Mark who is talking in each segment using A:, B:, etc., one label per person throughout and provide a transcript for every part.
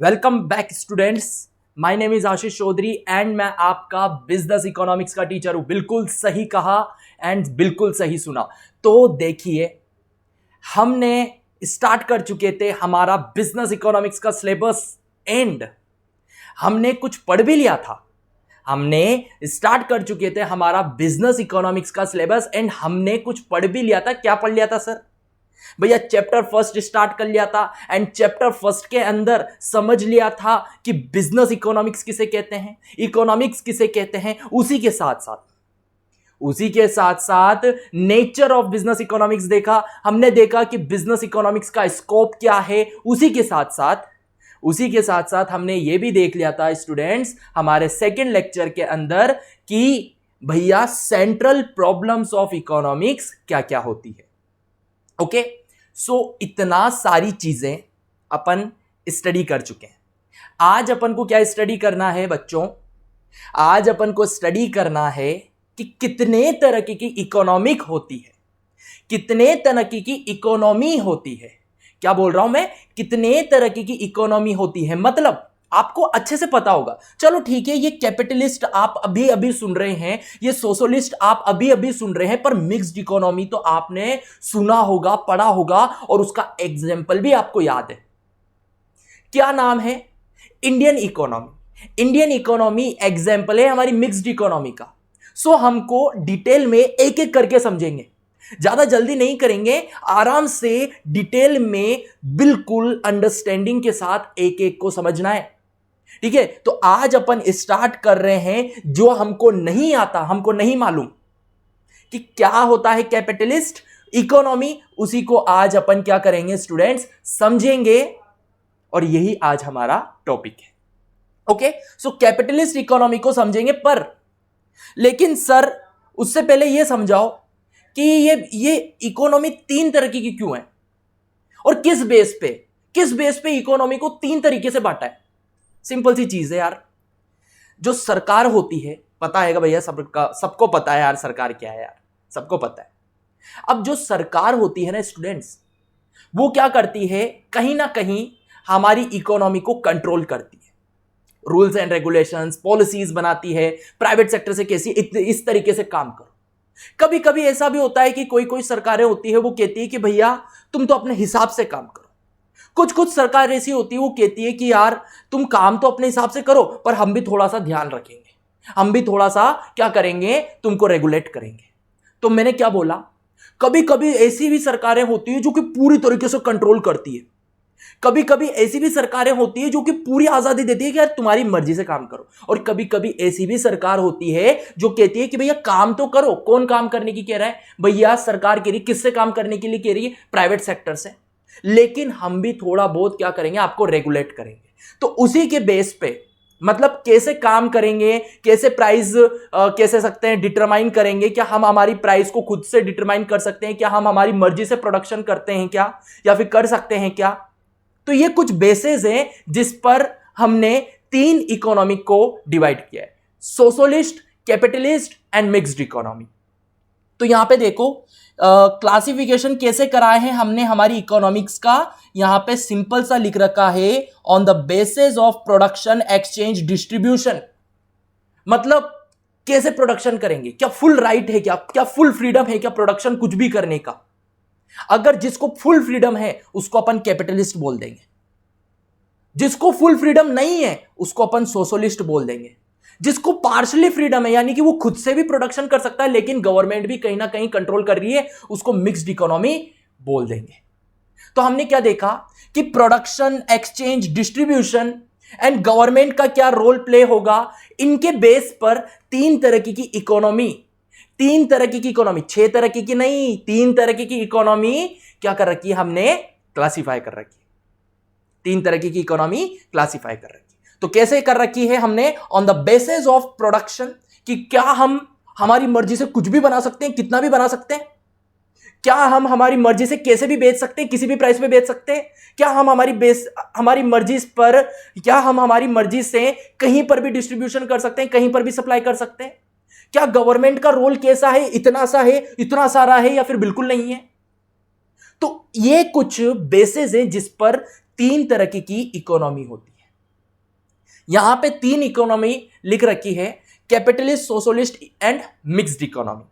A: Welcome back students. My name is Ashish Chaudhary and मैं आपका business economics का टीचर हूं। बिल्कुल सही कहा एंड बिल्कुल सही सुना। तो देखिए, हमने स्टार्ट कर चुके थे हमारा बिजनेस इकोनॉमिक्स का सिलेबस एंड हमने कुछ पढ़ भी लिया था। हमने स्टार्ट कर चुके थे हमारा बिजनेस इकोनॉमिक्स का सिलेबस एंड हमने कुछ पढ़ भी लिया था। क्या पढ़ लिया था सर? भैया चैप्टर फर्स्ट स्टार्ट कर लिया था एंड चैप्टर फर्स्ट के अंदर समझ लिया था कि बिजनेस इकोनॉमिक्स किसे कहते हैं, इकोनॉमिक्स किसे कहते हैं। उसी के साथ साथ नेचर ऑफ बिजनेस इकोनॉमिक्स देखा। हमने देखा कि बिजनेस इकोनॉमिक्स का स्कोप क्या है। उसी के साथ साथ हमने यह भी देख लिया था स्टूडेंट्स हमारे सेकेंड लेक्चर के अंदर कि भैया सेंट्रल प्रॉब्लम्स ऑफ इकोनॉमिक्स क्या क्या होती है। ओके, सो इतना सारी चीजें अपन स्टडी कर चुके हैं। आज अपन को क्या स्टडी करना है बच्चों? आज अपन को स्टडी करना है कि कितने तरह की इकोनॉमिक होती है, कितने तरह की इकोनॉमी होती है। क्या बोल रहा हूं मैं? कितने तरह की इकोनॉमी होती है, मतलब आपको अच्छे से पता होगा। चलो ठीक है, ये कैपिटलिस्ट आप अभी अभी सुन रहे हैं, ये सोशलिस्ट आप अभी अभी सुन रहे हैं, पर मिक्स्ड इकोनॉमी तो आपने सुना होगा, पढ़ा होगा और उसका एग्जाम्पल भी आपको याद है। क्या नाम है? Indian economy. Indian economy example है हमारी मिक्स्ड इकोनॉमी का। सो हमको डिटेल में एक एक करके समझेंगे, ज्यादा जल्दी नहीं करेंगे, आराम से डिटेल में बिल्कुल अंडरस्टैंडिंग के साथ एक एक को समझना है। ठीक है, तो आज अपन स्टार्ट कर रहे हैं। जो हमको नहीं आता, हमको नहीं मालूम कि क्या होता है कैपिटलिस्ट इकोनॉमी, उसी को आज अपन क्या करेंगे स्टूडेंट्स, समझेंगे। और यही आज हमारा टॉपिक है। ओके, सो कैपिटलिस्ट इकोनॉमी को समझेंगे, पर लेकिन सर उससे पहले यह समझाओ कि ये इकोनॉमी तीन तरह की क्यों है और किस बेस पे इकोनॉमी को तीन तरीके से बांटा है। सिंपल सी चीज है यार, जो सरकार होती है, पता है भैया सबको पता है यार सरकार क्या है यार, सबको पता है। अब जो सरकार होती है ना स्टूडेंट्स, वो क्या करती है, कहीं ना कहीं हमारी इकोनॉमी को कंट्रोल करती है, रूल्स एंड रेगुलेशंस, पॉलिसीज बनाती है, प्राइवेट सेक्टर से कैसी इस तरीके से काम करो। कभी कभी ऐसा भी होता है कि कोई सरकारें होती है वो कहती है कि भैया तुम तो अपने हिसाब से काम करो। कुछ सरकार ऐसी होती है वो कहती है कि यार तुम काम तो अपने हिसाब से करो, पर हम भी थोड़ा सा ध्यान रखेंगे, हम भी थोड़ा सा क्या करेंगे, तुमको रेगुलेट करेंगे। तो मैंने क्या बोला, कभी कभी ऐसी भी सरकारें होती है जो कि पूरी तरीके से कंट्रोल करती है, कभी कभी ऐसी भी सरकारें होती है जो कि पूरी आजादी देती है कि यार तुम्हारी मर्जी से काम करो, और कभी कभी ऐसी भी सरकार होती है जो कहती है कि भैया काम तो करो। कौन काम करने की कह रहा है? भैया सरकार कह रही, किससे काम करने के लिए कह रही है? प्राइवेट सेक्टर से। लेकिन हम भी थोड़ा बहुत क्या करेंगे, आपको रेगुलेट करेंगे। तो उसी के बेस पे, मतलब कैसे काम करेंगे, कैसे प्राइस कैसे सकते हैं डिटरमाइन करेंगे, क्या हम हमारी प्राइस को खुद से डिटरमाइन कर सकते हैं, क्या हम हमारी मर्जी से प्रोडक्शन करते हैं क्या, या फिर कर सकते हैं क्या। तो ये कुछ बेसिस हैं जिस पर हमने तीन इकोनॉमिक को डिवाइड किया है, socialist, capitalist and mixed economy. तो यहां पे देखो क्लासिफिकेशन कैसे कराए हैं हमने हमारी इकोनॉमिक्स का। यहां पे सिंपल सा लिख रखा है, on the basis of production, exchange, distribution. मतलब कैसे प्रोडक्शन करेंगे, क्या फुल राइट है, क्या फुल फ्रीडम है क्या प्रोडक्शन कुछ भी करने का। अगर जिसको फुल फ्रीडम है उसको अपन कैपिटलिस्ट बोल देंगे, जिसको फुल फ्रीडम नहीं है उसको अपन सोशलिस्ट बोल देंगे, जिसको पार्शली फ्रीडम है यानी कि वो खुद से भी प्रोडक्शन कर सकता है लेकिन गवर्नमेंट भी कहीं ना कहीं कंट्रोल कर रही है, उसको मिक्स्ड इकोनॉमी बोल देंगे। तो हमने क्या देखा कि production, exchange, distribution and government का क्या रोल प्ले होगा। इनके बेस पर तीन तरह की इकोनॉमी, तीन तरह की इकोनॉमी, 6 तरह की नहीं, 3 तरह की इकोनॉमी क्या कर रखी है हमने, क्लासिफाई कर रखी है। 3 तरह की इकोनॉमी क्लासिफाई कर रखी है। तो कैसे कर रखी है हमने, on the basis of production, कि क्या हम हमारी मर्जी से कुछ भी बना सकते हैं, कितना भी बना सकते हैं, क्या हम हमारी मर्जी से कैसे भी बेच सकते हैं, किसी भी प्राइस पे बेच सकते हैं, क्या हम हमारी मर्जी पर, क्या हम हमारी मर्जी से कहीं पर भी डिस्ट्रीब्यूशन कर सकते हैं, कहीं पर भी सप्लाई कर सकते हैं, क्या गवर्नमेंट का रोल कैसा है, इतना सा है, इतना सारा है, या फिर बिल्कुल नहीं है। तो ये कुछ बेसिस हैं जिस पर तीन तरह की इकोनॉमी होती है। यहां पे 3 इकोनॉमी लिख रखी है, capitalist, socialist and mixed economy.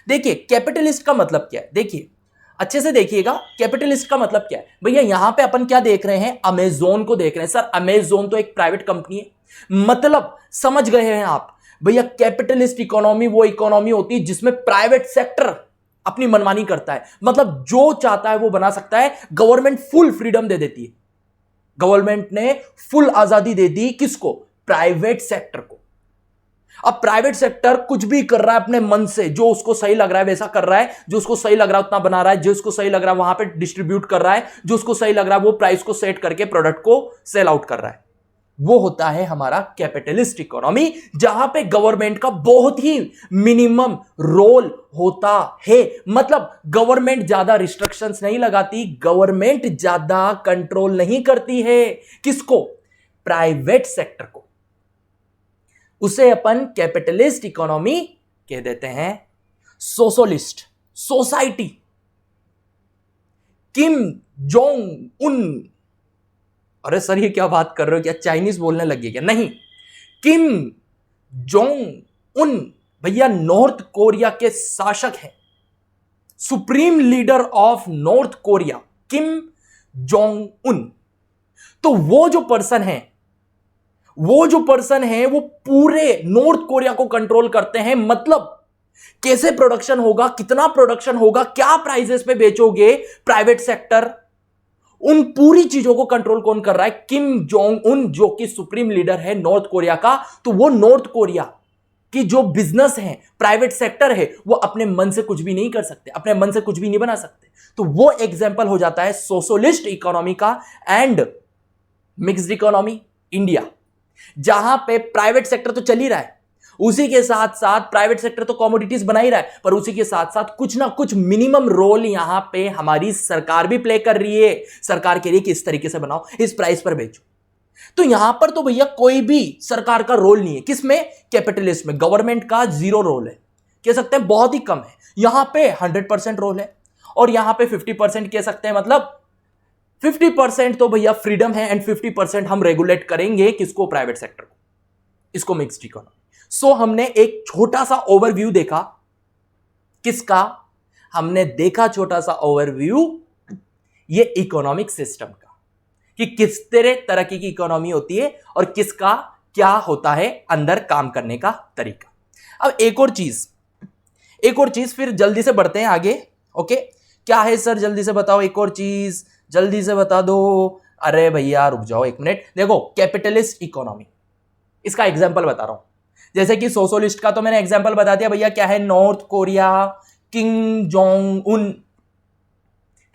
A: देखिए कैपिटलिस्ट का मतलब क्या है, देखिए अच्छे से देखिएगा, कैपिटलिस्ट का मतलब क्या है भैया। यहां पे अपन क्या देख रहे हैं, अमेजोन को देख रहे हैं। सर अमेजोन तो एक प्राइवेट कंपनी है, मतलब समझ गए हैं आप भैया। कैपिटलिस्ट इकोनॉमी वो इकोनॉमी होती है जिसमें प्राइवेट सेक्टर अपनी मनमानी करता है, मतलब जो चाहता है वो बना सकता है। गवर्नमेंट फुल फ्रीडम दे देती है, गवर्नमेंट ने फुल आजादी दे दी किसको, प्राइवेट सेक्टर को। अब प्राइवेट सेक्टर कुछ भी कर रहा है अपने मन से, जो उसको सही लग रहा है वैसा कर रहा है, जो उसको सही लग रहा है उतना बना रहा है, जो उसको सही लग रहा है वहां पे डिस्ट्रीब्यूट कर रहा है, जो उसको सही लग रहा है वो प्राइस को सेट करके प्रोडक्ट को सेल आउट कर रहा है। वो होता है हमारा कैपिटलिस्ट इकोनॉमी, जहां पे गवर्नमेंट का बहुत ही मिनिमम रोल होता है। मतलब गवर्नमेंट ज्यादा रिस्ट्रिक्शंस नहीं लगाती, गवर्नमेंट ज्यादा कंट्रोल नहीं करती है किसको, प्राइवेट सेक्टर को। उसे अपन कैपिटलिस्ट इकोनॉमी कह देते हैं। Socialist society, Kim Jong Un, अरे सर ये क्या बात कर रहे हो, क्या चाइनीज बोलने लगे क्या, नहीं, किम जोंग उन भैया नॉर्थ कोरिया के शासक हैं, supreme leader of north Korea Kim Jong Un. तो वो जो पर्सन है वो पूरे नॉर्थ कोरिया को कंट्रोल करते हैं। मतलब कैसे प्रोडक्शन होगा, कितना प्रोडक्शन होगा, क्या प्राइसेस पे बेचोगे, प्राइवेट सेक्टर, उन पूरी चीजों को कंट्रोल कौन कर रहा है, किम जोंग उन, जो कि सुप्रीम लीडर है नॉर्थ कोरिया का। तो वो नॉर्थ कोरिया की जो बिजनेस है, प्राइवेट सेक्टर है, वो अपने मन से कुछ भी नहीं कर सकते, अपने मन से कुछ भी नहीं बना सकते। तो वो एग्जांपल हो जाता है सोशलिस्ट इकोनॉमी का एंड मिक्स्ड इकोनॉमी इंडिया, जहां पे प्राइवेट सेक्टर तो चल ही रहा है, उसी के साथ साथ प्राइवेट सेक्टर तो कमोडिटीज बना ही रहा है, पर उसी के साथ साथ कुछ ना कुछ मिनिमम रोल यहां पे हमारी सरकार भी प्ले कर रही है। सरकार के लिए किस तरीके से बनाओ, इस प्राइस पर बेचो। तो यहां पर तो भैया कोई भी सरकार का रोल नहीं है, किसमें, कैपिटलिस्ट में। गवर्नमेंट का 0 रोल है, कह सकते हैं बहुत ही कम है। यहां पे 100% रोल है और यहां पे 50% कह सकते हैं, मतलब 50% तो भैया फ्रीडम है एंड 50% हम रेगुलेट करेंगे किसको, प्राइवेट सेक्टर को, इसको मिक्स्ड इकोनॉमी। सो हमने एक छोटा सा ओवरव्यू देखा, किसका, हमने देखा छोटा सा ओवरव्यू ये इकोनॉमिक सिस्टम का, कि किस तरह की इकोनॉमी होती है और किसका क्या होता है अंदर काम करने का तरीका। अब एक और चीज फिर जल्दी से बढ़ते हैं आगे। ओके, क्या है सर, जल्दी से बताओ, एक और चीज जल्दी से बता दो। अरे भैया रुक जाओ एक मिनट, देखो कैपिटलिस्ट इकोनॉमी, इसका एग्जांपल बता रहा हूं। जैसे कि सोशलिस्ट का तो मैंने एग्जांपल बता दिया भैया, क्या है, north Korea, Kim Jong Un,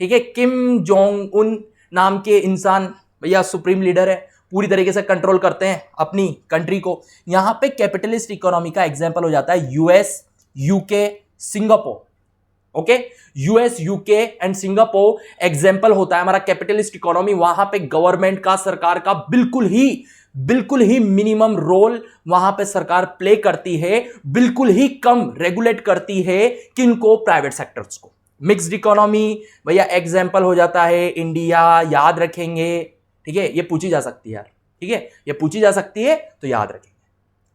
A: ठीक है। किम जोंग उन नाम के इंसान भैया सुप्रीम लीडर है, पूरी तरीके से कंट्रोल करते हैं अपनी कंट्री को। यहां पे कैपिटलिस्ट इकोनॉमी का एग्जांपल हो जाता है US, UK, Singapore. Okay, US, UK and Singapore example होता है हमारा कैपिटलिस्ट इकोनॉमी। वहां पे गवर्नमेंट का, सरकार का बिल्कुल ही मिनिमम रोल वहां पे सरकार प्ले करती है, बिल्कुल ही कम रेगुलेट करती है किनको, प्राइवेट सेक्टर्स को। मिक्स्ड इकोनॉमी भैया एग्जांपल हो जाता है इंडिया, याद रखेंगे, ठीक है, ये पूछी जा सकती है यार, ठीक है, ये पूछी जा सकती है तो याद रखेंगे।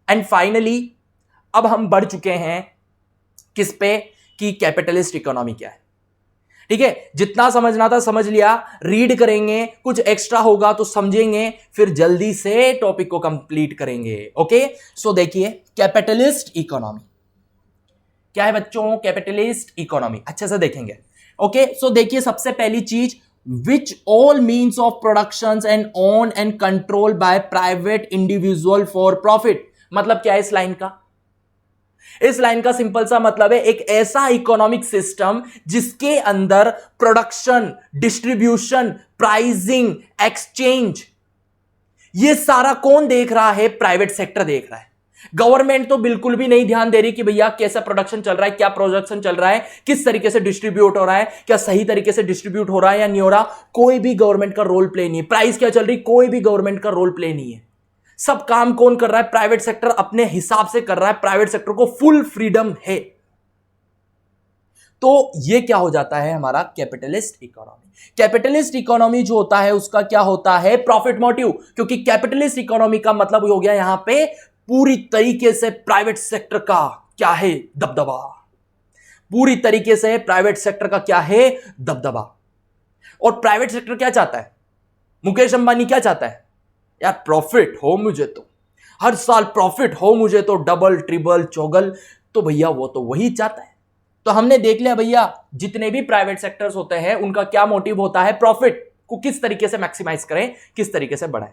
A: एंड फाइनली अब हम बढ़ चुके हैं किस पे, कि कैपिटलिस्ट इकोनॉमी क्या है, ठीक है। जितना समझना था समझ लिया, रीड करेंगे, कुछ एक्स्ट्रा होगा तो समझेंगे, फिर जल्दी से टॉपिक को कंप्लीट करेंगे। ओके, सो देखिए कैपिटलिस्ट इकोनॉमी क्या है बच्चों, कैपिटलिस्ट इकोनॉमी अच्छे से देखेंगे। ओके, सो देखिए सबसे पहली चीज, which all means of productions and owned and controlled by private individual for profit। मतलब क्या है इस लाइन का, इस लाइन का सिंपल सा मतलब है एक ऐसा इकोनॉमिक सिस्टम जिसके अंदर प्रोडक्शन, डिस्ट्रीब्यूशन, प्राइसिंग, एक्सचेंज, ये सारा कौन देख रहा है, प्राइवेट सेक्टर देख रहा है। गवर्नमेंट तो बिल्कुल भी नहीं ध्यान दे रही कि भैया कैसा प्रोडक्शन चल रहा है, क्या प्रोडक्शन चल रहा है, किस तरीके से डिस्ट्रीब्यूट हो रहा है, क्या सही तरीके से डिस्ट्रीब्यूट हो रहा है या नहीं हो रहा, कोई भी गवर्नमेंट का रोल प्ले नहीं है। प्राइस क्या चल रही, कोई भी गवर्नमेंट का रोल प्ले नहीं है। सब काम कौन कर रहा है, प्राइवेट सेक्टर अपने हिसाब से कर रहा है, प्राइवेट सेक्टर को फुल फ्रीडम है। तो ये क्या हो जाता है हमारा कैपिटलिस्ट इकोनॉमी। कैपिटलिस्ट इकोनॉमी जो होता है उसका क्या होता है, प्रॉफिट मोटिव, क्योंकि कैपिटलिस्ट इकोनॉमी का मतलब हो गया यहां पे पूरी तरीके से प्राइवेट सेक्टर का क्या है, दबदबा। पूरी तरीके से प्राइवेट सेक्टर का क्या है, दबदबा। और प्राइवेट सेक्टर क्या चाहता है, मुकेश अंबानी क्या चाहता है, यार प्रॉफिट हो मुझे, तो हर साल प्रॉफिट हो मुझे, तो डबल ट्रिपल चौगल, तो भैया वो तो वही चाहता है। तो हमने देख लिया भैया जितने भी प्राइवेट सेक्टर्स होते हैं उनका क्या मोटिव होता है, प्रॉफिट को किस तरीके से मैक्सिमाइज करें, किस तरीके से बढ़ाएं।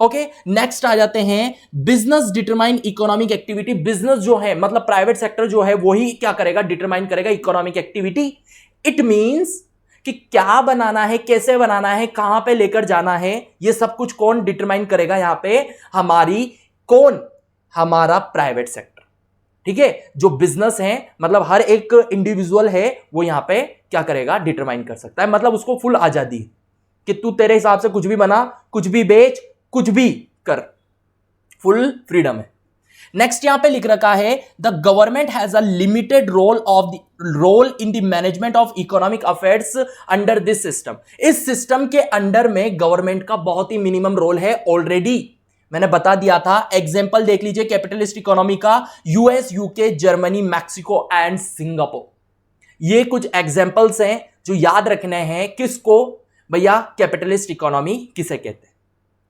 A: ओके, नेक्स्ट आ जाते हैं business determine economic activity. Business जो है मतलब प्राइवेट सेक्टर जो है वही क्या करेगा, डिटरमाइन करेगा इकोनॉमिक एक्टिविटी। इट मींस कि क्या बनाना है, कैसे बनाना है, कहां पे लेकर जाना है, ये सब कुछ कौन डिटरमाइन करेगा यहां पे, हमारा प्राइवेट सेक्टर। ठीक है, जो बिजनेस है मतलब हर एक इंडिविजुअल है वो यहां पे क्या करेगा, डिटरमाइन कर सकता है। मतलब उसको फुल आजादी कि तू तेरे हिसाब से कुछ भी बना, कुछ भी बेच, कुछ भी कर, फुल फ्रीडम है। नेक्स्ट यहां पे लिख रखा है the government has a limited role in the management of economic affairs under this system. इस सिस्टम के अंडर में गवर्नमेंट का बहुत ही मिनिमम रोल है। ऑलरेडी मैंने बता दिया था, एग्जाम्पल देख लीजिए कैपिटलिस्ट इकोनॉमी का, US, UK, Germany, Mexico and Singapore. ये कुछ एग्जाम्पल्स हैं जो याद रखने हैं। किसको भैया, कैपिटलिस्ट इकोनॉमी किसे कहते हैं।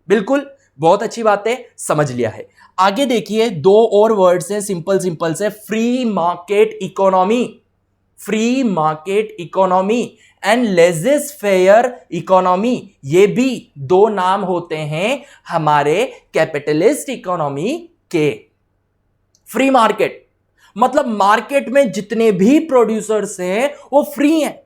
A: बिल्कुल, बहुत अच्छी बात है, समझ लिया है। आगे देखिए दो और वर्ड्स हैं सिंपल से, free market economy, free market economy and laissez fair economy. ये भी दो नाम होते हैं हमारे कैपिटलिस्ट इकोनॉमी के। फ्री मार्केट मतलब मार्केट में जितने भी प्रोड्यूसर्स हैं वो फ्री हैं,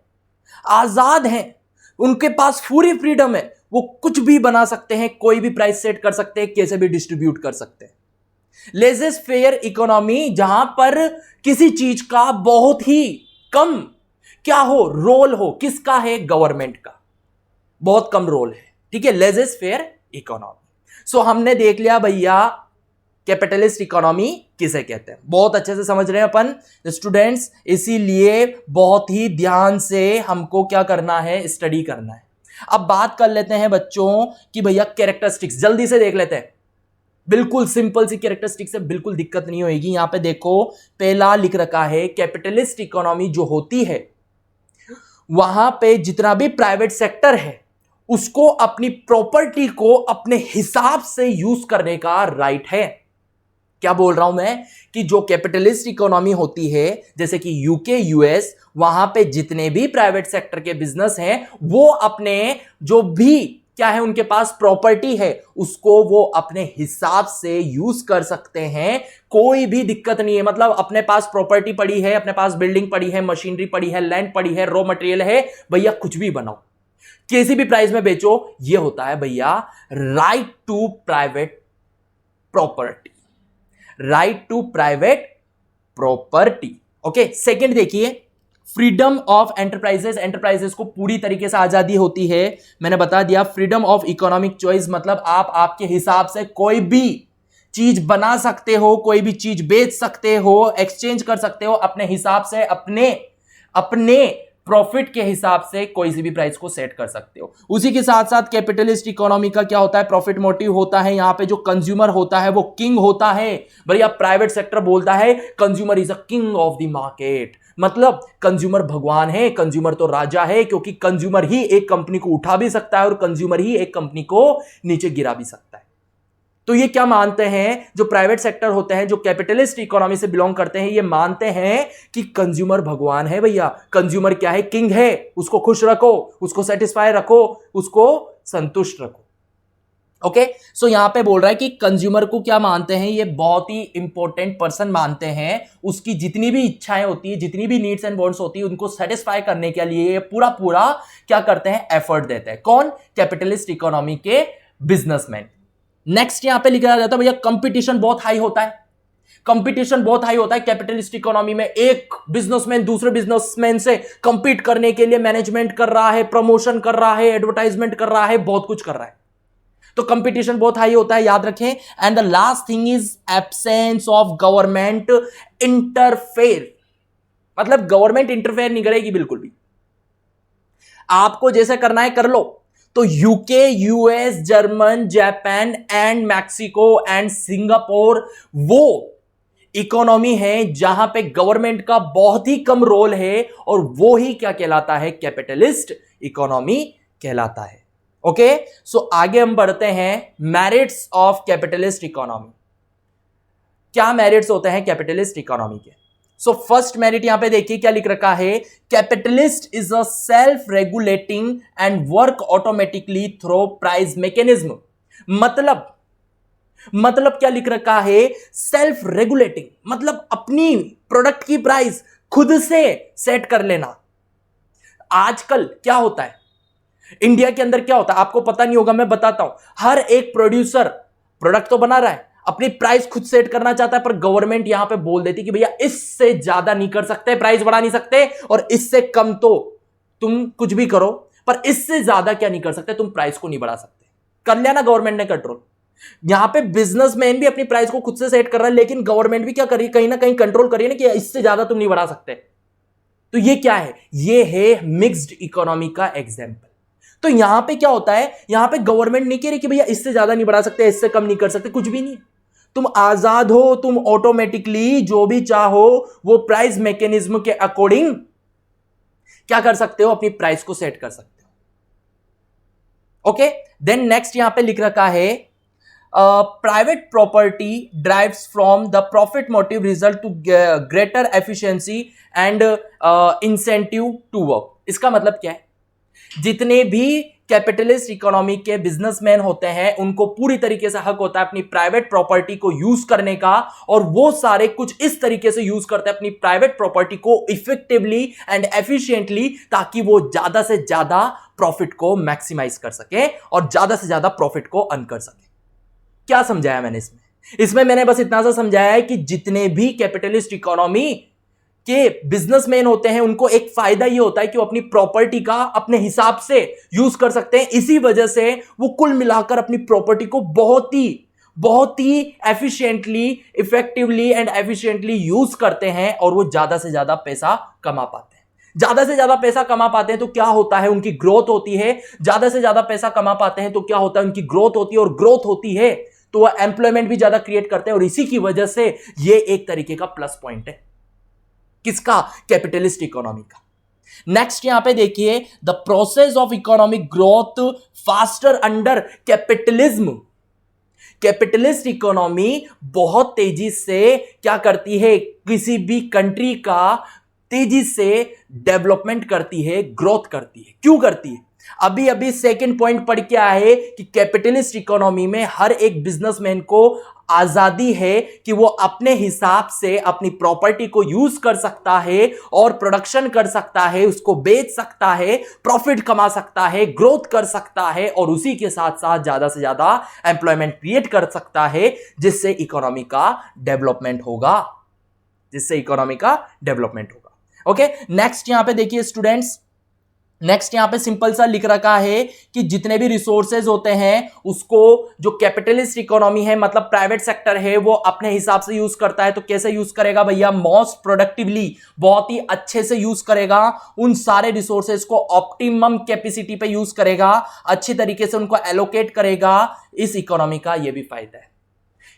A: आजाद हैं, उनके पास पूरी फ्रीडम है, वो कुछ भी बना सकते हैं, कोई भी प्राइस सेट कर सकते हैं, कैसे भी डिस्ट्रीब्यूट कर सकते हैं। लेजेस फेयर इकोनॉमी जहां पर किसी चीज का बहुत ही कम क्या हो, रोल हो, किसका है, गवर्नमेंट का, बहुत कम रोल है। ठीक है, लेजेस फेयर इकोनॉमी। सो हमने देख लिया भैया कैपिटलिस्ट इकोनॉमी किसे कहते हैं, बहुत अच्छे से समझ रहे हैं अपन स्टूडेंट्स। इसीलिए बहुत ही ध्यान से हमको क्या करना है, स्टडी करना है। अब बात कर लेते हैं बच्चों कि भैया कैरेक्टरिस्टिक्स जल्दी से देख लेते हैं। बिल्कुल सिंपल सी कैरेक्टरिस्टिक्स है, बिल्कुल दिक्कत नहीं होगी। यहां पे देखो पहला लिख रखा है, कैपिटलिस्ट इकोनॉमी जो होती है वहां पे जितना भी प्राइवेट सेक्टर है उसको अपनी प्रॉपर्टी को अपने हिसाब से यूज करने का राइट है। क्या बोल रहा हूं मैं कि जो कैपिटलिस्ट इकोनॉमी होती है जैसे कि यूके, यूएस, वहां पे जितने भी प्राइवेट सेक्टर के बिजनेस हैं वो अपने जो भी क्या है उनके पास प्रॉपर्टी है उसको वो अपने हिसाब से यूज कर सकते हैं, कोई भी दिक्कत नहीं है। मतलब अपने पास प्रॉपर्टी पड़ी है, अपने पास बिल्डिंग पड़ी है, मशीनरी पड़ी है, लैंड पड़ी है, रॉ मटेरियल है, भैया कुछ भी बनाओ, किसी भी प्राइस में बेचो। ये होता है भैया right to private property, right to private property. Okay, second देखिए फ्रीडम ऑफ एंटरप्राइजेस। एंटरप्राइजेस को पूरी तरीके से आजादी होती है, मैंने बता दिया। फ्रीडम ऑफ इकोनॉमिक चॉइस मतलब आप आपके हिसाब से कोई भी चीज बना सकते हो, कोई भी चीज बेच सकते हो, एक्सचेंज कर सकते हो अपने हिसाब से, अपने अपने प्रॉफिट के हिसाब से कोई सी भी प्राइस को सेट कर सकते हो। उसी के साथ साथ कैपिटलिस्ट इकोनॉमी का क्या होता है, प्रॉफिट मोटिव होता है। यहां पे जो कंज्यूमर होता है वो किंग होता है। भैया प्राइवेट सेक्टर बोलता है consumer is a king of the market, मतलब कंज्यूमर भगवान है, कंज्यूमर तो राजा है, क्योंकि कंज्यूमर ही एक कंपनी को उठा भी सकता है और कंज्यूमर ही एक कंपनी को नीचे गिरा भी सकता है। तो ये क्या मानते हैं जो प्राइवेट सेक्टर होते हैं, जो कैपिटलिस्ट इकोनॉमी से बिलोंग करते हैं, ये मानते हैं कि कंज्यूमर भगवान है। भैया कंज्यूमर क्या है, किंग है, उसको खुश रखो, उसको सेटिस्फाई रखो, उसको संतुष्ट रखो। ओके, सो यहां पे बोल रहा है कि कंज्यूमर को क्या मानते हैं, ये बहुत ही इंपॉर्टेंट पर्सन मानते हैं। उसकी जितनी भी इच्छाएं होती है, जितनी भी नीड्स एंड वांट्स होती है, उनको सेटिस्फाई करने के लिए पूरा पूरा क्या करते हैं, एफर्ट देते हैं। कौन, कैपिटलिस्ट इकोनॉमी के बिजनेसमैन। नेक्स्ट यहां पे लिखा जाता है भैया कंपटीशन बहुत हाई होता है, कंपटीशन बहुत हाई होता है कैपिटलिस्ट इकोनॉमी में। एक बिजनेसमैन दूसरे बिजनेसमैन से कंपीट करने के लिए मैनेजमेंट कर रहा है, प्रमोशन कर रहा है, एडवर्टाइजमेंट कर रहा है, बहुत कुछ कर रहा है, तो कंपटीशन बहुत हाई होता है, याद रखें। And the last thing is absence of government interfere, मतलब गवर्नमेंट इंटरफेयर नहीं करेगी बिल्कुल भी, आपको जैसे करना है कर लो। तो UK, US, German, Japan and Mexico and Singapore वो इकोनॉमी है जहां पे गवर्नमेंट का बहुत ही कम रोल है, और वो ही क्या कहलाता है, कैपिटलिस्ट इकोनॉमी कहलाता है। ओके, सो आगे हम बढ़ते हैं, मेरिट्स ऑफ कैपिटलिस्ट इकोनॉमी। क्या मेरिट्स होते हैं कैपिटलिस्ट इकोनॉमी के? सो फर्स्ट मेरिट यहां पे देखिए क्या लिख रखा है, capitalist is a self regulating and work automatically through price mechanism. मतलब क्या लिख रखा है, सेल्फ रेगुलेटिंग, मतलब अपनी प्रोडक्ट की प्राइस खुद से सेट कर लेना। आजकल क्या होता है इंडिया के अंदर, क्या होता है आपको पता नहीं होगा, मैं बताता हूं। हर एक प्रोड्यूसर प्रोडक्ट तो बना रहा है, अपनी प्राइस खुद सेट करना चाहता है, पर गवर्नमेंट यहां पे बोल देती कि भैया इससे ज्यादा नहीं कर सकते, प्राइस बढ़ा नहीं सकते, और इससे कम तो तुम कुछ भी करो, पर इससे ज्यादा क्या नहीं कर सकते, तुम प्राइस को नहीं बढ़ा सकते। कर लिया ना गवर्नमेंट ने कंट्रोल। यहां पे बिजनेसमैन भी अपनी प्राइस को खुद से सेट कर रहा है, लेकिन गवर्नमेंट भी क्या कर रही है, कहीं ना कहीं कंट्रोल कर रही है ना कि इससे ज्यादा तुम नहीं बढ़ा सकते। तो ये क्या है, ये है मिक्स्ड इकोनॉमी का एग्जाम्पल। तो यहां पे क्या होता है, यहां पे गवर्नमेंट नहीं कह रही कि भैया इससे ज्यादा नहीं बढ़ा सकते, इससे कम नहीं कर सकते, कुछ भी नहीं। तुम आजाद हो, तुम ऑटोमेटिकली जो भी चाहो वो प्राइस मैकेनिज्म के अकॉर्डिंग क्या कर सकते हो, अपनी प्राइस को सेट कर सकते हो। ओके, देन नेक्स्ट यहां पे लिख रखा है, private property drives from the profit motive result to greater efficiency and incentive to work. इसका मतलब क्या है, जितने भी कैपिटलिस्ट इकोनॉमी के बिजनेसमैन होते हैं उनको पूरी तरीके से हक होता है अपनी प्राइवेट प्रॉपर्टी को यूज करने का, और वो सारे कुछ इस तरीके से यूज करते हैं अपनी प्राइवेट प्रॉपर्टी को इफेक्टिवली एंड एफिशिएंटली, ताकि वो ज्यादा से ज्यादा प्रॉफिट को मैक्सिमाइज कर सके और ज्यादा से ज्यादा प्रॉफिट को अर्न कर सके। क्या समझाया मैंने इसमें मैंने बस इतना सा समझाया है कि जितने भी कैपिटलिस्ट इकोनॉमी के बिजनेसमैन होते हैं उनको एक फायदा ये होता है कि वो अपनी प्रॉपर्टी का अपने हिसाब से यूज कर सकते हैं। इसी वजह से वो कुल मिलाकर अपनी प्रॉपर्टी को बहुत ही efficiently, effectively and efficiently use करते हैं, और वो ज्यादा से ज्यादा पैसा कमा पाते हैं। ज्यादा से ज्यादा पैसा कमा पाते हैं तो क्या होता है, उनकी ग्रोथ होती है। ज्यादा से ज्यादा पैसा कमा पाते हैं तो क्या होता है, उनकी ग्रोथ होती है, और ग्रोथ होती है तो वह एम्प्लॉयमेंट भी ज्यादा क्रिएट करते हैं, और इसी की वजह से ये एक तरीके का प्लस पॉइंट है किसका, कैपिटलिस्ट इकोनॉमी का। नेक्स्ट यहां पे देखिए, the process of economic growth faster under capitalism. Capitalist economy बहुत तेजी से क्या करती है, किसी भी कंट्री का तेजी से डेवलपमेंट करती है, ग्रोथ करती है। क्यों करती है, अभी अभी सेकंड पॉइंट पढ़ के आया है कि कैपिटलिस्ट इकोनॉमी में हर एक बिजनेसमैन को आजादी है कि वो अपने हिसाब से अपनी प्रॉपर्टी को यूज कर सकता है और प्रोडक्शन कर सकता है, उसको बेच सकता है, प्रॉफिट कमा सकता है, ग्रोथ कर सकता है, और उसी के साथ साथ ज्यादा से ज्यादा एम्प्लॉयमेंट क्रिएट कर सकता है, जिससे इकोनॉमी का डेवलपमेंट होगा, ओके। नेक्स्ट यहां पे देखिए स्टूडेंट्स, नेक्स्ट यहां पे सिंपल सा लिख रखा है कि जितने भी रिसोर्सेज होते हैं उसको जो कैपिटलिस्ट इकोनॉमी है, मतलब प्राइवेट सेक्टर है, वो अपने हिसाब से यूज करता है। तो कैसे यूज करेगा भैया, मोस्ट प्रोडक्टिवली, बहुत ही अच्छे से यूज करेगा उन सारे रिसोर्सेज को, ऑप्टिमम कैपेसिटी पे यूज करेगा, अच्छी तरीके से उनको एलोकेट करेगा। इस इकोनॉमी का ये भी फायदा है,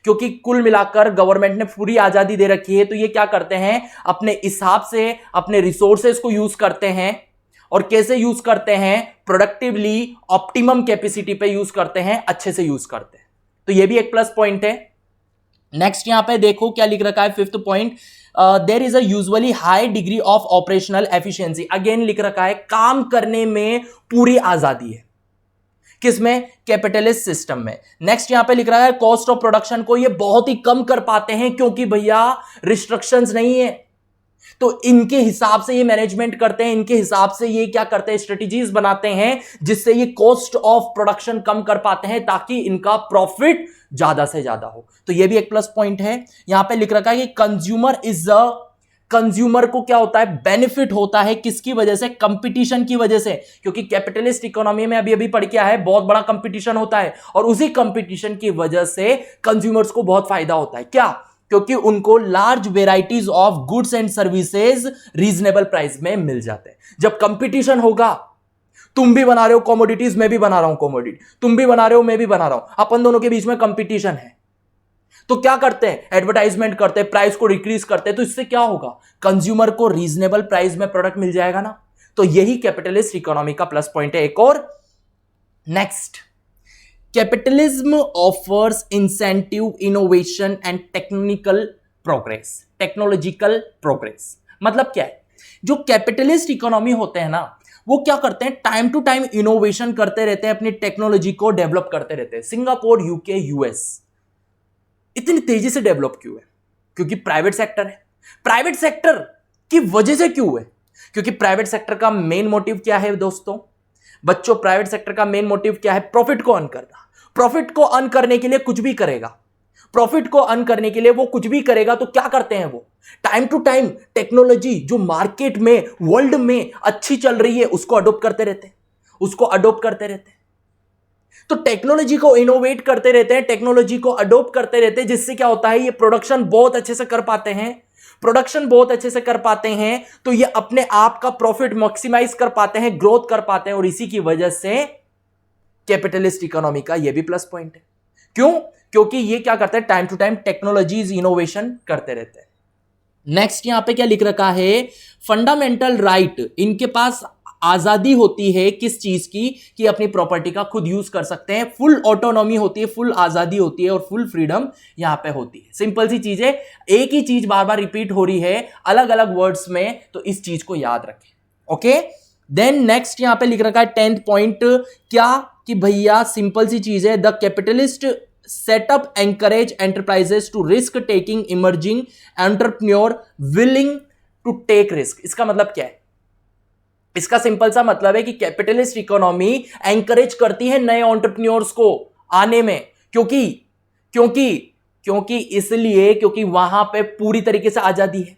A: क्योंकि कुल मिलाकर गवर्नमेंट ने पूरी आजादी दे रखी है, तो ये क्या करते हैं, अपने हिसाब से अपने रिसोर्सेज को यूज करते हैं। और कैसे यूज करते हैं, प्रोडक्टिवली, ऑप्टिमम कैपेसिटी पे यूज करते हैं, अच्छे से यूज करते हैं। तो ये भी एक प्लस पॉइंट है। नेक्स्ट यहां पे देखो क्या लिख रखा है, fifth point, there is a usually high degree of operational efficiency. Again लिख रखा है काम करने में पूरी आजादी है, किसमें, कैपिटलिस्ट सिस्टम में। नेक्स्ट यहां पे लिख रहा है कॉस्ट ऑफ प्रोडक्शन को ये बहुत ही कम कर पाते हैं, क्योंकि भैया रिस्ट्रिक्शंस नहीं है, तो इनके हिसाब से ये मैनेजमेंट करते हैं, इनके हिसाब से ये क्या करते हैं, स्ट्रेटजीज बनाते हैं, जिससे ये कॉस्ट ऑफ प्रोडक्शन कम कर पाते हैं, ताकि इनका प्रॉफिट ज्यादा से ज्यादा हो। तो ये भी एक प्लस पॉइंट है। यहां पे लिख रखा है कि कंज्यूमर को क्या होता है, बेनिफिट होता है, किसकी वजह से, कंपटीशन की वजह से, क्योंकि कैपिटलिस्ट इकोनॉमी में अभी अभी पढ़ के आया है बहुत बड़ा कंपटीशन होता है, और उसी कंपटीशन की वजह से कंज्यूमर्स को बहुत फायदा होता है। क्या, क्योंकि उनको large varieties of goods and services reasonable price में मिल जाते हैं। जब कंपटीशन होगा, तुम भी बना रहे हो कमोडिटीज, मैं भी बना रहा हूं कमोडिटी, तुम भी बना रहे हो मैं भी बना रहा हूं, अपन दोनों के बीच में कंपटीशन है, तो क्या करते हैं, एडवर्टाइजमेंट करते हैं, प्राइस को डिक्रीज करते हैं। तो इससे क्या होगा, कंज्यूमर को रीजनेबल प्राइस में प्रोडक्ट मिल जाएगा ना। तो यही कैपिटलिस्ट इकोनॉमी का प्लस पॉइंट है। एक और, next, capitalism offers incentive innovation and technical progress. Technological progress मतलब क्या है, जो कैपिटलिस्ट इकोनॉमी होते हैं ना, वो क्या करते हैं, टाइम टू टाइम इनोवेशन करते रहते हैं, अपनी टेक्नोलॉजी को डेवलप करते रहते हैं। सिंगापुर, यूके, यूएस इतनी तेजी से डेवलप क्यों है, क्योंकि प्राइवेट सेक्टर है। प्राइवेट सेक्टर की वजह से क्यों है, क्योंकि प्राइवेट सेक्टर का मेन मोटिव क्या है दोस्तों, बच्चों, प्राइवेट सेक्टर का मेन मोटिव क्या है, प्रॉफिट को अर्न करना। प्रॉफिट को अर्न करने के लिए कुछ भी करेगा, प्रॉफिट को अर्न करने के लिए वो कुछ भी करेगा। तो क्या करते हैं वो, टाइम टू टाइम टेक्नोलॉजी जो मार्केट में, वर्ल्ड में अच्छी चल रही है, उसको अडॉप्ट करते रहते हैं, उसको अडॉप्ट करते रहते हैं। तो टेक्नोलॉजी को इनोवेट करते रहते हैं, टेक्नोलॉजी को अडॉप्ट करते रहते हैं, जिससे क्या होता है, ये प्रोडक्शन बहुत अच्छे से कर पाते हैं, प्रोडक्शन बहुत अच्छे से कर पाते हैं, तो ये अपने आप का प्रॉफिट मैक्सिमाइज कर पाते हैं, ग्रोथ कर पाते हैं, और इसी की वजह से कैपिटलिस्ट इकोनॉमी का ये भी प्लस पॉइंट है। क्यों, क्योंकि ये क्या करते हैं, time to time technologies innovation करते रहते हैं। नेक्स्ट यहां पे क्या लिख रखा है, फंडामेंटल राइट, इनके पास आजादी होती है किस चीज की, कि अपनी प्रॉपर्टी का खुद यूज कर सकते हैं, फुल ऑटोनॉमी होती है, फुल आजादी होती है, और फुल फ्रीडम यहां पे होती है। सिंपल सी चीज है, एक ही चीज बार बार रिपीट हो रही है अलग अलग वर्ड्स में, तो इस चीज को याद रखें। ओके, देन नेक्स्ट यहां पे लिख रखा है 10th पॉइंट, क्या कि भैया सिंपल सी चीज है, the capitalist setup encourage enterprises to risk taking emerging entrepreneur willing to take risk. इसका मतलब क्या है, इसका सिंपल सा मतलब है कि कैपिटलिस्ट इकोनॉमी एंकरेज करती है नए एंटरप्रेन्योर्स को आने में, क्योंकि क्योंकि क्योंकि इसलिए क्योंकि वहां पे पूरी तरीके से आजादी है।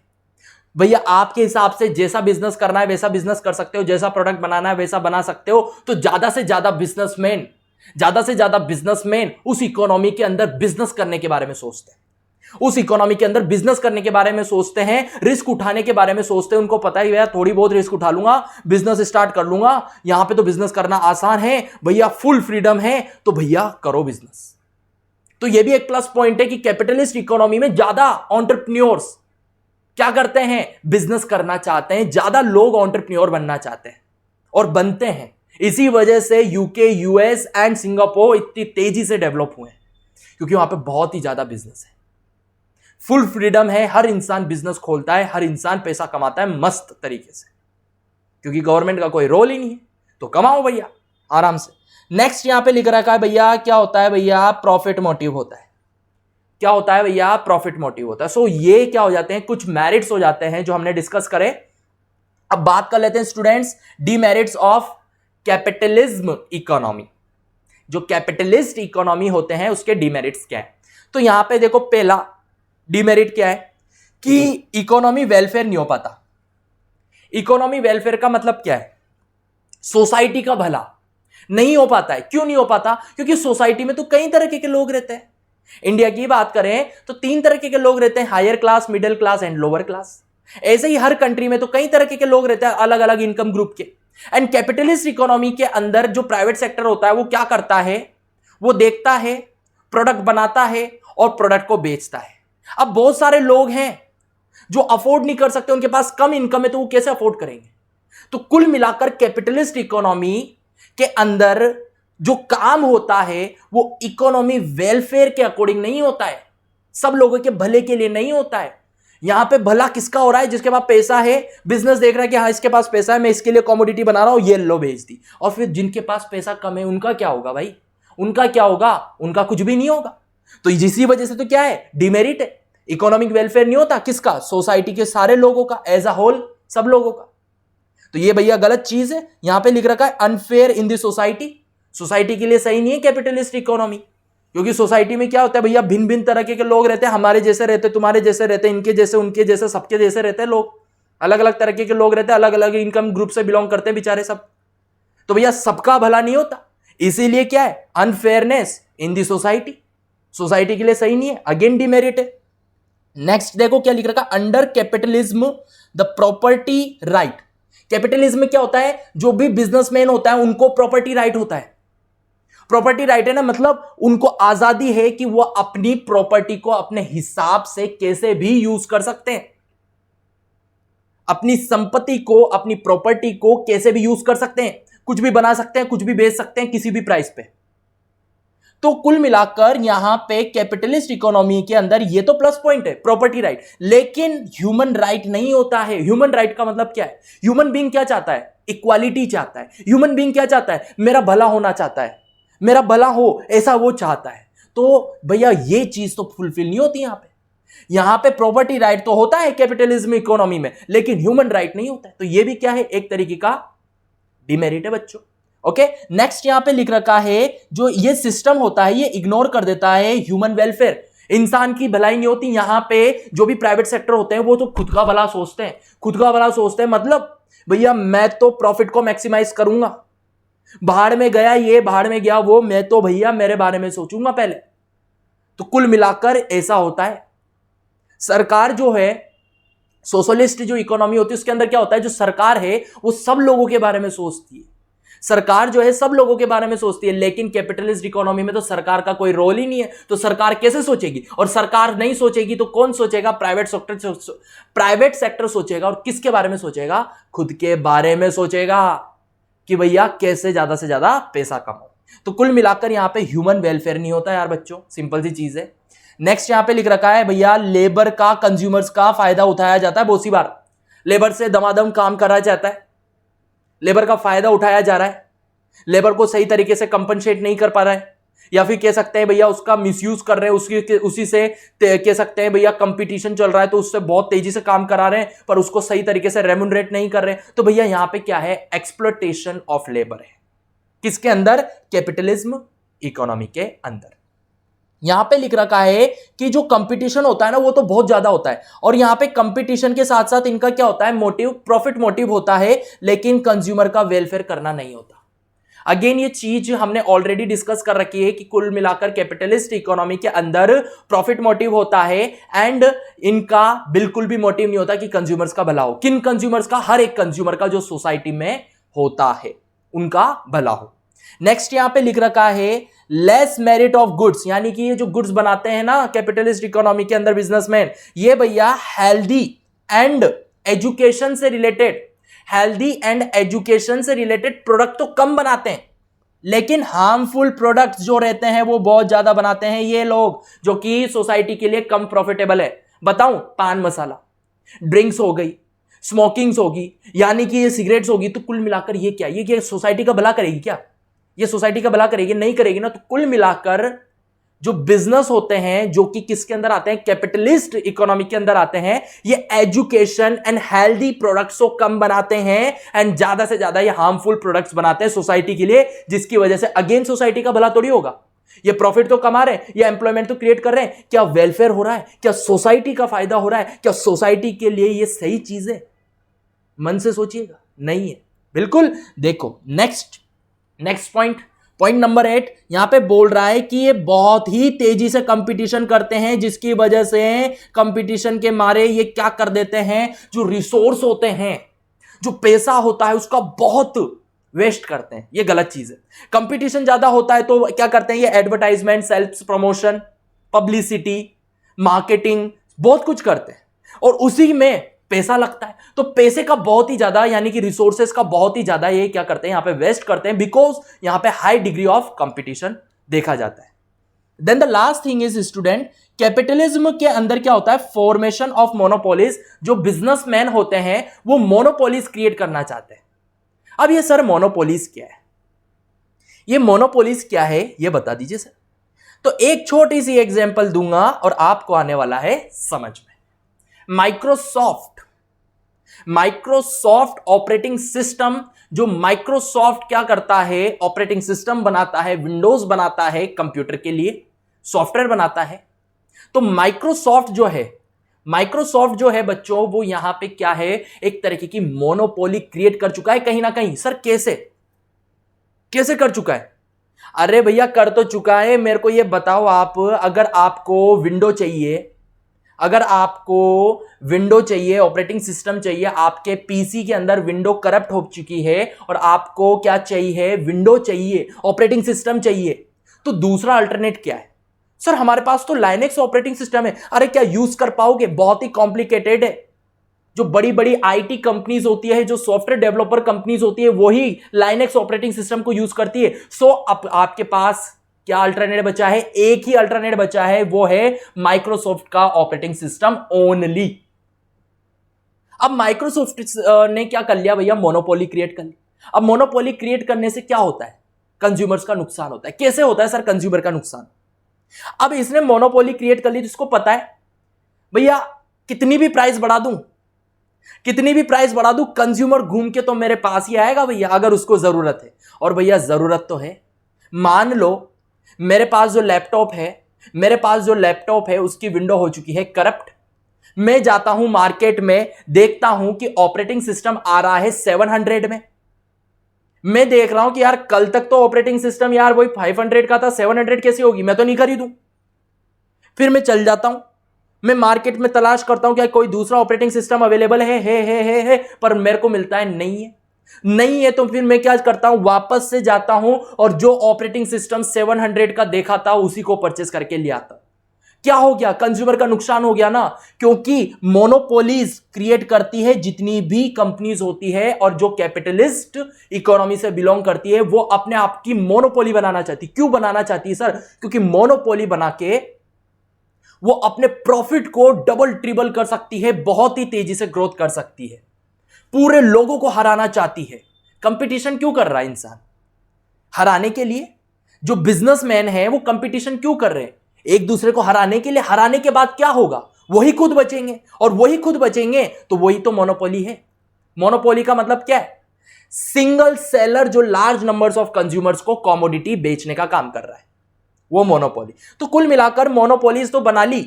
A: भैया आपके हिसाब से जैसा बिजनेस करना है वैसा बिजनेस कर सकते हो, जैसा प्रोडक्ट बनाना है वैसा बना सकते हो। तो ज्यादा से ज्यादा बिजनेसमैन उस इकोनॉमी के अंदर बिजनेस करने के बारे में सोचते हैं, उस इकोनॉमी के अंदर बिजनेस करने के बारे में सोचते हैं, रिस्क उठाने के बारे में सोचते हैं। उनको पता ही भैया थोड़ी बहुत रिस्क उठा लूंगा, बिजनेस स्टार्ट कर लूंगा, यहां पे तो बिजनेस करना आसान है भैया, फुल फ्रीडम है, तो भैया करो बिजनेस। तो यह भी एक प्लस पॉइंट है कि कैपिटलिस्ट इकोनॉमी में ज्यादा एंटरप्रेन्योर्स क्या करते हैं, बिजनेस करना चाहते हैं, ज्यादा लोग एंटरप्रेन्योर बनना चाहते हैं और बनते हैं। इसी वजह से यूके, यूएस एंड सिंगापुर इतनी तेजी से डेवलप हुए हैं, क्योंकि वहां पे बहुत ही ज्यादा बिजनेस है, फुल फ्रीडम है, हर इंसान बिजनेस खोलता है, हर इंसान पैसा कमाता है मस्त तरीके से, क्योंकि गवर्नमेंट का कोई रोल ही नहीं है, तो कमाओ भैया आराम से। नेक्स्ट यहां पे लिख रखा है भैया, क्या होता है भैया, प्रॉफिट मोटिव होता है। क्या होता है भैया, प्रॉफिट मोटिव होता है। सो ये क्या हो जाते हैं, कुछ मेरिट्स हो जाते हैं जो हमने डिस्कस करे। अब बात कर लेते हैं students, demerits of capitalism economy. जो कैपिटलिस्ट इकोनॉमी होते हैं उसके डीमेरिट्स क्या है, तो यहां पे देखो, पहला डीमेरिट क्या है कि इकोनॉमी वेलफेयर नहीं हो पाता। इकोनॉमी वेलफेयर का मतलब क्या है, सोसाइटी का भला नहीं हो पाता है। क्यों नहीं हो पाता, क्योंकि सोसाइटी में तो कई तरह के लोग रहते हैं। इंडिया की बात करें तो 3 तरह के लोग रहते हैं, higher class, middle class and lower class. ऐसे ही हर कंट्री में तो कई तरह के लोग रहते हैं, अलग अलग इनकम ग्रुप के। एंड कैपिटलिस्ट इकोनॉमी के अंदर जो प्राइवेट सेक्टर होता है वो क्या करता है, वो देखता है, प्रोडक्ट बनाता है और प्रोडक्ट को बेचता है। अब बहुत सारे लोग हैं जो अफोर्ड नहीं कर सकते, उनके पास कम इनकम है, तो वो कैसे अफोर्ड करेंगे। तो कुल मिलाकर कैपिटलिस्ट इकोनॉमी के अंदर जो काम होता है वो इकोनॉमी वेलफेयर के अकॉर्डिंग नहीं होता है, सब लोगों के भले के लिए नहीं होता है। यहां पे भला किसका हो रहा है, जिसके पास पैसा है, बिजनेस देख रहा है कि हाँ इसके पास पैसा है, मैं इसके लिए कमोडिटी बना रहा हूं, ये लो बेच दी। और फिर जिनके पास पैसा कम है उनका क्या होगा भाई, उनका क्या होगा, उनका कुछ भी नहीं होगा। तो इसी वजह से तो क्या है, डिमेरिट है, इकोनॉमिक वेलफेयर नहीं होता, किसका, सोसाइटी के सारे लोगों का, एज अ होल सब लोगों का। तो ये भैया गलत चीज है, यहां पे लिख रखा है unfair in the society. Society के लिए सही नहीं है कैपिटलिस्ट इकोनॉमी, क्योंकि सोसाइटी में क्या होता है भैया, भिन्न भिन्न तरह के लोग रहते हैं, हमारे जैसे रहते, तुम्हारे जैसे रहते, इनके जैसे, उनके जैसे, सबके जैसे रहते हैं लोग, अलग अलग तरह के लोग रहते हैं, अलग अलग इनकम ग्रुप से बिलोंग करते हैं बेचारे सब। तो भैया सबका भला नहीं होता, इसीलिए क्या है, unfairness in the society, society के लिए सही नहीं है, अगेन डिमेरिट है। नेक्स्ट देखो क्या लिख रखा, under capitalism the property right. Capitalism में क्या होता है, जो भी बिजनेसमैन होता है उनको प्रॉपर्टी राइट होता है। प्रॉपर्टी राइट है ना, मतलब उनको आजादी है कि वो अपनी प्रॉपर्टी को अपने हिसाब से कैसे भी यूज कर सकते हैं, अपनी संपत्ति को, अपनी प्रॉपर्टी को कैसे भी यूज कर सकते हैं, कुछ भी बना सकते हैं, कुछ भी बेच सकते हैं किसी भी प्राइस पे। तो कुल मिलाकर यहां पे कैपिटलिस्ट इकोनॉमी के अंदर ये तो प्लस पॉइंट है प्रॉपर्टी राइट, लेकिन ह्यूमन राइट नहीं होता है। ह्यूमन राइट का मतलब क्या है, ह्यूमन बीइंग क्या चाहता है, इक्वालिटी चाहता है। ह्यूमन बीइंग क्या चाहता है, मेरा भला होना चाहता है, मेरा भला हो ऐसा वो चाहता है। तो भैया ये चीज तो फुलफिल नहीं होती यहां पे। यहां पे प्रॉपर्टी राइट तो होता है कैपिटलिज्म इकोनॉमी में, लेकिन ह्यूमन राइट नहीं होता है। तो ये भी क्या है, एक तरीके का डिमेरिट है बच्चों। ओके, नेक्स्ट यहां पे लिख रखा है, जो ये सिस्टम होता है ये इग्नोर कर देता है ह्यूमन वेलफेयर, इंसान की भलाई नहीं होती। यहां पे जो भी प्राइवेट सेक्टर होते हैं वो तो खुद का भला सोचते हैं, खुद का भला सोचते हैं, मतलब भैया मैं तो प्रॉफिट को मैक्सिमाइज करूंगा, भाड़ में गया ये, भाड़ में गया वो, मैं तो भैया मेरे बारे में सोचूंगा पहले। तो कुल मिलाकर ऐसा होता है। सरकार जो है, सोशलिस्ट जो इकोनॉमी होती है उसके अंदर क्या होता है, जो सरकार है वो सब लोगों के बारे में सोचती है, सरकार जो है सब लोगों के बारे में सोचती है। लेकिन कैपिटलिस्ट इकोनॉमी में तो सरकार का कोई रोल ही नहीं है, तो सरकार कैसे सोचेगी, और सरकार नहीं सोचेगी तो कौन सोचेगा, प्राइवेट सेक्टर सोचेगा। और किसके बारे में सोचेगा, खुद के बारे में सोचेगा कि भैया कैसे ज्यादा से ज्यादा पैसा कमाओ। तो कुल मिलाकर यहां पे ह्यूमन वेलफेयर नहीं होता यार बच्चों, सिंपल सी चीज है। नेक्स्ट यहां पे लिख रखा है भैया, लेबर का, कंज्यूमर्स का फायदा उठाया जाता है। बहुत सी बार लेबर से दमादम काम करा जाता है, लेबर का फायदा उठाया जा रहा है, लेबर को सही तरीके से कंपनसेट नहीं कर पा रहा है, या फिर कह सकते हैं भैया उसका मिसयूज कर रहे हैं, उसी से कह सकते हैं भैया कंपटीशन चल रहा है तो उससे बहुत तेजी से काम करा रहे हैं पर उसको सही तरीके से रेम्यूनरेट नहीं कर रहे हैं। तो भैया यहां पे क्या है, एक्सप्लॉयटेशन ऑफ लेबर है। किसके अंदर, कैपिटलिज्म इकोनॉमी के अंदर। यहां पे लिख रखा है कि जो कंपटीशन होता है ना वो तो बहुत ज्यादा होता है, और यहां पे कंपटीशन के साथ साथ इनका क्या होता है, मोटिव, प्रॉफिट मोटिव होता है, लेकिन कंज्यूमर का वेलफेयर करना नहीं होता। अगेन ये चीज हमने ऑलरेडी डिस्कस कर रखी है कि कुल मिलाकर कैपिटलिस्ट इकोनॉमी के अंदर प्रॉफिट मोटिव होता है, एंड इनका बिल्कुल भी मोटिव नहीं होता कि कंज्यूमर्स का भला हो। किन कंज्यूमर्स का, हर एक कंज्यूमर का जो सोसाइटी में होता है उनका भला हो। नेक्स्ट यहां पे लिख रखा है, लेस मेरिट ऑफ गुड्स, यानी कि ये जो गुड्स बनाते हैं ना कैपिटलिस्ट इकोनॉमी के अंदर बिजनेसमैन, ये भैया हेल्दी एंड एजुकेशन से रिलेटेड, हेल्दी एंड एजुकेशन से रिलेटेड प्रोडक्ट तो कम बनाते हैं, लेकिन हार्मफुल प्रोडक्ट्स जो रहते हैं वो बहुत ज्यादा बनाते हैं ये लोग, जो कि सोसाइटी के लिए कम प्रॉफिटेबल है। बताऊं, पान मसाला, ड्रिंक्स हो गई, स्मोकिंग्स होगी, यानी कि ये सिगरेट्स होगी। तो कुल मिलाकर ये क्या सोसाइटी का भला करेगी क्या, ये सोसाइटी का भला करेगी, नहीं करेगी ना। तो कुल मिलाकर जो बिजनेस होते हैं जो कि किसके अंदर आते हैं, कैपिटलिस्ट इकोनॉमी के अंदर आते हैं, ये एजुकेशन एंड हेल्दी प्रोडक्ट्स को कम बनाते हैं एंड ज्यादा से ज्यादा ये हार्मफुल प्रोडक्ट्स बनाते हैं सोसाइटी के लिए, जिसकी वजह से अगेन सोसाइटी का भला थोड़ी होगा। ये प्रॉफिट तो कमा रहे हैं, ये एम्प्लॉयमेंट तो क्रिएट कर रहे हैं, क्या वेलफेयर हो रहा है, क्या सोसाइटी का फायदा हो रहा है, क्या सोसाइटी के लिए ये सही चीज है? मन से सोचिएगा, नहीं है बिल्कुल। देखो नेक्स्ट पॉइंट नंबर 8 यहां पे बोल रहा है कि ये बहुत ही तेजी से कंपटीशन करते हैं, जिसकी वजह से कंपटीशन के मारे ये क्या कर देते हैं, जो रिसोर्स होते हैं, जो पैसा होता है उसका बहुत वेस्ट करते हैं। ये गलत चीज है। कंपटीशन ज्यादा होता है तो क्या करते हैं, ये advertisement, self promotion, publicity, marketing, बहुत कुछ करते हैं, और उसी में पैसा लगता है। तो पैसे का बहुत ही ज्यादा, यानी कि रिसोर्सेस का बहुत ही ज्यादा ये क्या करते हैं, यहां पे वेस्ट करते हैं, बिकॉज यहां पे हाई डिग्री ऑफ कंपटीशन देखा जाता है। Then the last thing is student, capitalism के अंदर क्या होता है, फॉर्मेशन ऑफ मोनोपोलीज। जो बिजनेसमैन होते हैं वो मोनोपोलीज क्रिएट करना चाहते हैं। अब ये सर मोनोपोलीज क्या है, ये मोनोपोलीज क्या है ये बता दीजिए सर। तो एक छोटी सी एग्जांपल दूंगा और आपको आने वाला है समझ में। माइक्रोसॉफ्ट ऑपरेटिंग सिस्टम, जो माइक्रोसॉफ्ट क्या करता है, ऑपरेटिंग सिस्टम बनाता है, विंडोज बनाता है, कंप्यूटर के लिए सॉफ्टवेयर बनाता है। तो माइक्रोसॉफ्ट जो है बच्चों, वो यहां पे क्या है, एक तरीके की मोनोपोली क्रिएट कर चुका है कहीं ना कहीं। सर कैसे कर चुका है? अरे भैया कर तो चुका है, मेरे को ये बताओ आप, अगर आपको विंडो चाहिए, अगर आपको विंडो चाहिए, ऑपरेटिंग सिस्टम चाहिए, आपके पीसी के अंदर विंडो करप्ट हो चुकी है और आपको क्या चाहिए, विंडो चाहिए, ऑपरेटिंग सिस्टम चाहिए, तो दूसरा अल्टरनेट क्या है? सर हमारे पास तो लाइनेक्स ऑपरेटिंग सिस्टम है। अरे क्या यूज कर पाओगे? बहुत ही कॉम्प्लिकेटेड है। जो बड़ी बड़ी आईटी कंपनीज होती है, जो सॉफ्टवेयर डेवलपर कंपनीज होती है, वही लाइनेक्स ऑपरेटिंग सिस्टम को यूज करती है। सो अब आपके पास क्या अल्टरनेट बचा है? एक ही अल्टरनेट बचा है, वो है माइक्रोसॉफ्ट का ऑपरेटिंग सिस्टम ओनली। अब माइक्रोसॉफ्ट ने क्या कर लिया भैया? मोनोपोली क्रिएट कर ली। अब मोनोपोली क्रिएट करने से क्या होता है? कंज्यूमर्स का नुकसान होता है। कैसे होता है सर कंज्यूमर का नुकसान? अब इसने मोनोपोली क्रिएट कर ली, जिसको पता है भैया कितनी भी प्राइस बढ़ा दूं, कितनी भी प्राइस बढ़ा दूं, कंज्यूमर घूम के तो मेरे पास ही आएगा भैया, अगर उसको जरूरत है। और भैया जरूरत तो है। मान लो मेरे पास जो लैपटॉप है उसकी विंडो हो चुकी है करप्ट। मैं जाता हूं मार्केट में, देखता हूं कि ऑपरेटिंग सिस्टम आ रहा है 700 में। मैं देख रहा हूं कि यार कल तक तो ऑपरेटिंग सिस्टम यार वही 500 का था, 700 कैसे होगी? मैं तो नहीं खरीदूं। फिर मैं चल जाता हूं, मैं मार्केट में तलाश करता हूं क्या कोई दूसरा ऑपरेटिंग सिस्टम अवेलेबल है, पर मेरे को मिलता है नहीं है। तो फिर मैं क्या करता हूं? वापस से जाता हूं और जो ऑपरेटिंग सिस्टम 700 का देखा था उसी को परचेस करके ले आता। क्या हो गया? कंज्यूमर का नुकसान हो गया ना, क्योंकि मोनोपोलीज क्रिएट करती है जितनी भी कंपनीज होती है, और जो कैपिटलिस्ट इकोनॉमी से बिलोंग करती है वो अपने आप की मोनोपोली बनाना चाहती। क्यों बनाना चाहती है सर? क्योंकि मोनोपोली बना के वो अपने प्रॉफिट को डबल ट्रिपल कर सकती है, बहुत ही तेजी से ग्रोथ कर सकती है, पूरे लोगों को हराना चाहती है। कंपटीशन क्यों कर रहा है इंसान? हराने के लिए। जो बिजनेसमैन है वो कंपटीशन क्यों कर रहे हैं? एक दूसरे को हराने के लिए। हराने के बाद क्या होगा? वही खुद बचेंगे, और वही खुद बचेंगे तो वही तो मोनोपोली है। मोनोपोली का मतलब क्या है? सिंगल सेलर जो लार्ज नंबर्स ऑफ कंज्यूमर्स को कॉमोडिटी बेचने का काम कर रहा है, वो मोनोपोली। तो कुल मिलाकर मोनोपोलीज तो बना ली,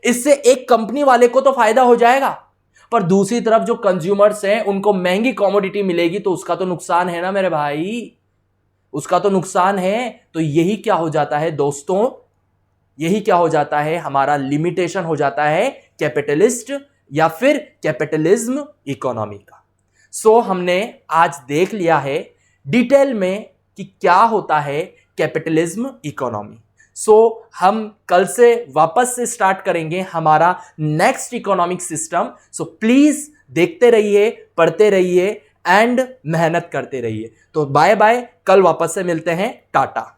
A: इससे एक कंपनी वाले को तो फायदा हो जाएगा, पर दूसरी तरफ जो कंज्यूमर्स हैं उनको महंगी कॉमोडिटी मिलेगी, तो उसका तो नुकसान है ना मेरे भाई, उसका तो नुकसान है। तो यही क्या हो जाता है दोस्तों, यही क्या हो जाता है? हमारा लिमिटेशन हो जाता है कैपिटलिस्ट या फिर कैपिटलिज्म इकोनॉमी का। सो हमने आज देख लिया है डिटेल में कि क्या होता है कैपिटलिज्म इकोनॉमी। सो हम कल से वापस से स्टार्ट करेंगे हमारा next economic system. So please देखते रहिए, पढ़ते रहिए एंड मेहनत करते रहिए। तो बाय बाय, कल वापस से मिलते हैं। टाटा।